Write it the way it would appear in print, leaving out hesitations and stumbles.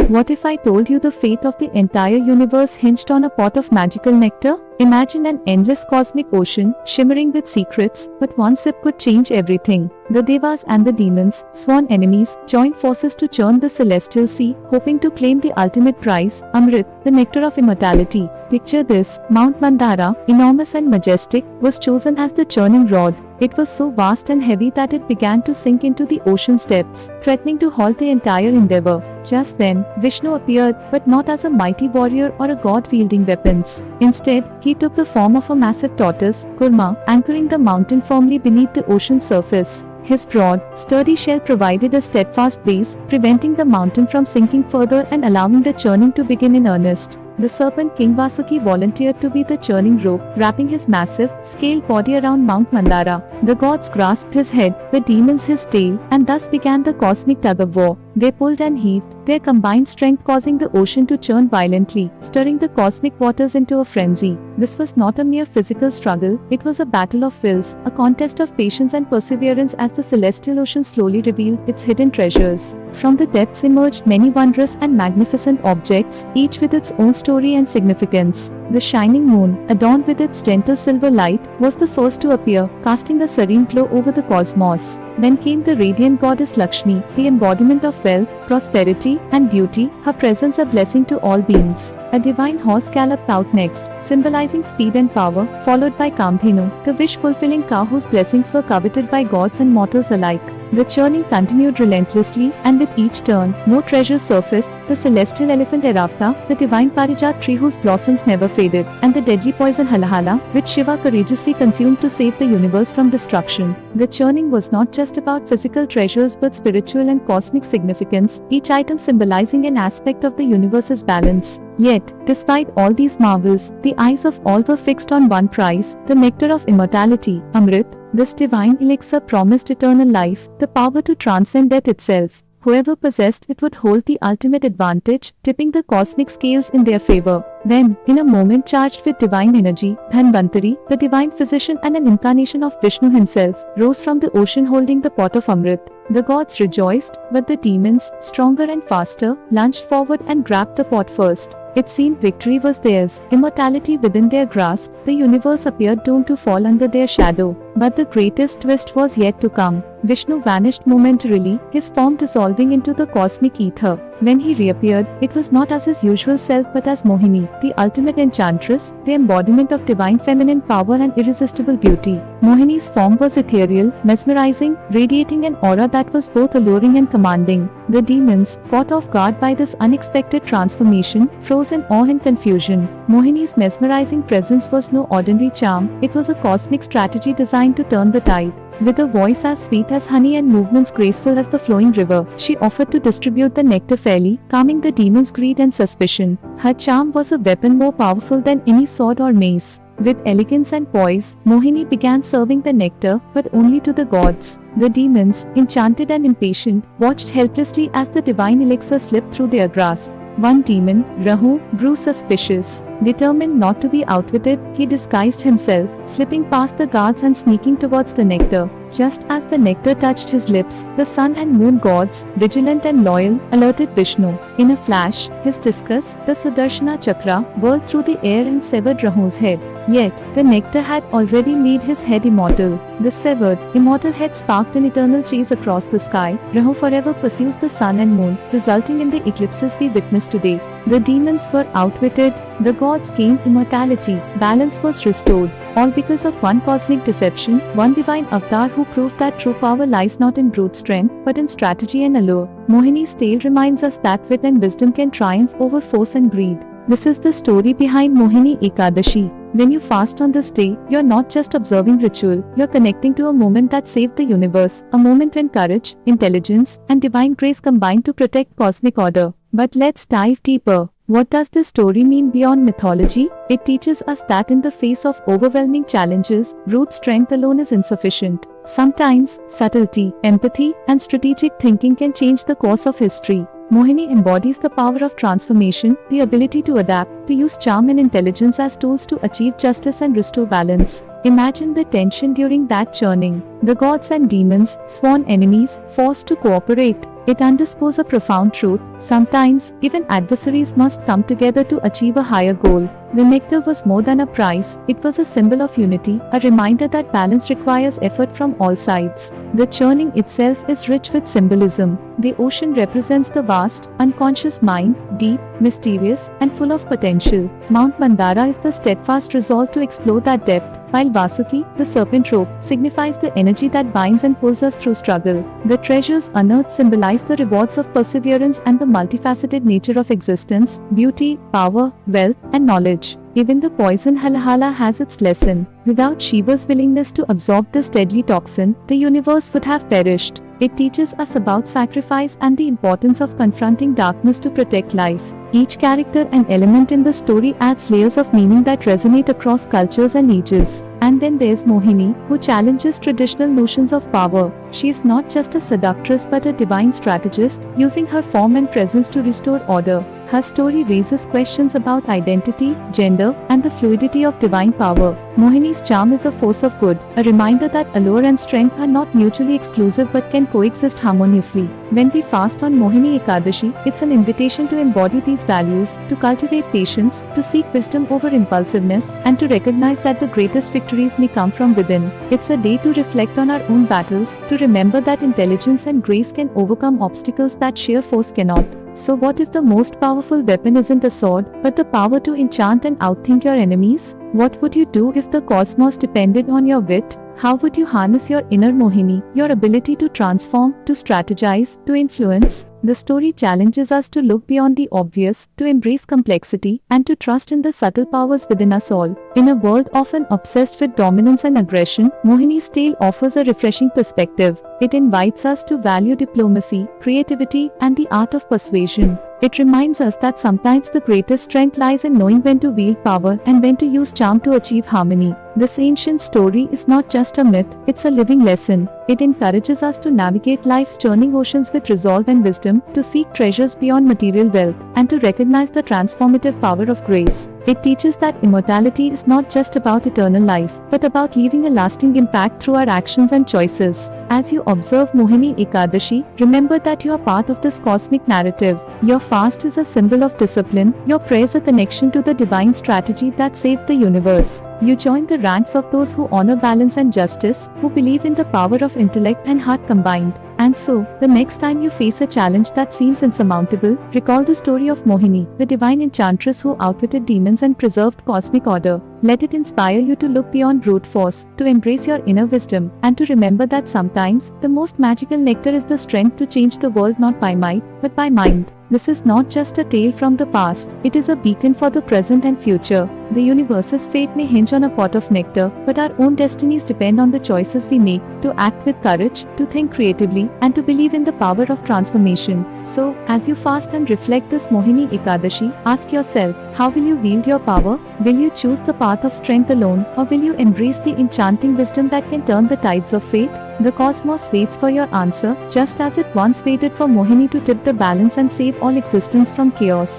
What if I told you the fate of the entire universe hinged on a pot of magical nectar? Imagine an endless cosmic ocean, shimmering with secrets, but one sip could change everything. The Devas and the demons, sworn enemies, joined forces to churn the celestial sea, hoping to claim the ultimate prize, Amrit, the nectar of immortality. Picture this: Mount Mandara, enormous and majestic, was chosen as the churning rod. It was so vast and heavy that it began to sink into the ocean's depths, threatening to halt the entire endeavor. Just then, Vishnu appeared, but not as a mighty warrior or a god wielding weapons. Instead, he took the form of a massive tortoise, Kurma, anchoring the mountain firmly beneath the ocean's surface. His broad, sturdy shell provided a steadfast base, preventing the mountain from sinking further and allowing the churning to begin in earnest. The serpent king Vasuki volunteered to be the churning rope, wrapping his massive, scaled body around Mount Mandara. The gods grasped his head, the demons his tail, and thus began the cosmic tug-of-war. They pulled and heaved, their combined strength causing the ocean to churn violently, stirring the cosmic waters into a frenzy. This was not a mere physical struggle, it was a battle of wills, a contest of patience and perseverance as the celestial ocean slowly revealed its hidden treasures. From the depths emerged many wondrous and magnificent objects, each with its own story and significance. The shining moon, adorned with its gentle silver light, was the first to appear, casting a serene glow over the cosmos. Then came the radiant goddess Lakshmi, the embodiment of wealth, prosperity, and beauty, her presence a blessing to all beings. A divine horse galloped out next, symbolizing speed and power, followed by Kamdhenu, the wish-fulfilling cow whose blessings were coveted by gods and mortals alike. The churning continued relentlessly, and with each turn, more treasures surfaced: the celestial elephant Airavata, the divine Parijat tree whose blossoms never faded, and the deadly poison halahala, which Shiva courageously consumed to save the universe from destruction. The churning was not just about physical treasures but spiritual and cosmic significance, each item symbolizing an aspect of the universe's balance. Yet, despite all these marvels, the eyes of all were fixed on one prize: the nectar of immortality, Amrit. This divine elixir promised eternal life, the power to transcend death itself. Whoever possessed it would hold the ultimate advantage, tipping the cosmic scales in their favor. Then, in a moment charged with divine energy, Dhanvantari, the divine physician and an incarnation of Vishnu himself, rose from the ocean holding the pot of Amrit. The gods rejoiced, but the demons, stronger and faster, lunged forward and grabbed the pot first. It seemed victory was theirs, immortality within their grasp. The universe appeared doomed to fall under their shadow. But the greatest twist was yet to come. Vishnu vanished momentarily, his form dissolving into the cosmic ether. When he reappeared, it was not as his usual self but as Mohini, the ultimate enchantress, the embodiment of divine feminine power and irresistible beauty. Mohini's form was ethereal, mesmerizing, radiating an aura that was both alluring and commanding. The demons, caught off guard by this unexpected transformation, froze in awe and confusion. Mohini's mesmerizing presence was no ordinary charm, it was a cosmic strategy designed to turn the tide. With a voice as sweet as honey and movements graceful as the flowing river, she offered to distribute the nectar fairly, calming the demons' greed and suspicion. Her charm was a weapon more powerful than any sword or mace. With elegance and poise, Mohini began serving the nectar, but only to the gods. The demons, enchanted and impatient, watched helplessly as the divine elixir slipped through their grasp. One demon, Rahu, grew suspicious. Determined not to be outwitted, he disguised himself, slipping past the guards and sneaking towards the nectar. Just as the nectar touched his lips, the sun and moon gods, vigilant and loyal, alerted Vishnu. In a flash, his discus, the Sudarshana Chakra, whirled through the air and severed Rahu's head. Yet, the nectar had already made his head immortal. The severed, immortal head sparked an eternal chase across the sky. Rahu forever pursues the sun and moon, resulting in the eclipses we witness today. The demons were outwitted, the gods gained immortality, balance was restored, all because of one cosmic deception, one divine avatar who proved that true power lies not in brute strength, but in strategy and allure. Mohini's tale reminds us that wit and wisdom can triumph over force and greed. This is the story behind Mohini Ekadashi. When you fast on this day, you're not just observing ritual, you're connecting to a moment that saved the universe, a moment when courage, intelligence, and divine grace combined to protect cosmic order. But let's dive deeper. What does this story mean beyond mythology? It teaches us that in the face of overwhelming challenges, brute strength alone is insufficient. Sometimes, subtlety, empathy, and strategic thinking can change the course of history. Mohini embodies the power of transformation, the ability to adapt, to use charm and intelligence as tools to achieve justice and restore balance. Imagine the tension during that churning. The gods and demons, sworn enemies, forced to cooperate. It underscores a profound truth: sometimes, even adversaries must come together to achieve a higher goal. The nectar was more than a prize, it was a symbol of unity, a reminder that balance requires effort from all sides. The churning itself is rich with symbolism. The ocean represents the vast, unconscious mind, deep, mysterious, and full of potential. Mount Mandara is the steadfast resolve to explore that depth, while Vasuki, the serpent rope, signifies the energy that binds and pulls us through struggle. The treasures unearthed symbolize the rewards of perseverance and the multifaceted nature of existence: beauty, power, wealth, and knowledge. Even the poison halahala has its lesson. Without Shiva's willingness to absorb this deadly toxin, the universe would have perished. It teaches us about sacrifice and the importance of confronting darkness to protect life. Each character and element in the story adds layers of meaning that resonate across cultures and ages. And then there's Mohini, who challenges traditional notions of power. She is not just a seductress but a divine strategist, using her form and presence to restore order. Her story raises questions about identity, gender, and the fluidity of divine power. Mohini's charm is a force of good, a reminder that allure and strength are not mutually exclusive but can coexist harmoniously. When we fast on Mohini Ekadashi, it's an invitation to embody these values, to cultivate patience, to seek wisdom over impulsiveness, and to recognize that the greatest victories may come from within. It's a day to reflect on our own battles, to remember that intelligence and grace can overcome obstacles that sheer force cannot. So what if the most powerful weapon isn't a sword, but the power to enchant and outthink your enemies? What would you do if the cosmos depended on your wit? How would you harness your inner Mohini, your ability to transform, to strategize, to influence? The story challenges us to look beyond the obvious, to embrace complexity, and to trust in the subtle powers within us all. In a world often obsessed with dominance and aggression, Mohini's tale offers a refreshing perspective. It invites us to value diplomacy, creativity, and the art of persuasion. It reminds us that sometimes the greatest strength lies in knowing when to wield power and when to use charm to achieve harmony. This ancient story is not just a myth, it's a living lesson. It encourages us to navigate life's churning oceans with resolve and wisdom, to seek treasures beyond material wealth, and to recognize the transformative power of grace. It teaches that immortality is not just about eternal life, but about leaving a lasting impact through our actions and choices. As you observe Mohini Ekadashi, remember that you are part of this cosmic narrative. Your fast is a symbol of discipline, your prayers a connection to the divine strategy that saved the universe. You join the ranks of those who honor balance and justice, who believe in the power of intellect and heart combined. And so, the next time you face a challenge that seems insurmountable, recall the story of Mohini, the divine enchantress who outwitted demons and preserved cosmic order. Let it inspire you to look beyond brute force, to embrace your inner wisdom, and to remember that sometimes, the most magical nectar is the strength to change the world not by might, but by mind. This is not just a tale from the past, it is a beacon for the present and future. The universe's fate may hinge on a pot of nectar, but our own destinies depend on the choices we make, to act with courage, to think creatively, and to believe in the power of transformation. So, as you fast and reflect this Mohini Ekadashi, ask yourself, how will you wield your power? Will you choose the path of strength alone, or will you embrace the enchanting wisdom that can turn the tides of fate? The cosmos waits for your answer, just as it once waited for Mohini to tip the balance and save all existence from chaos.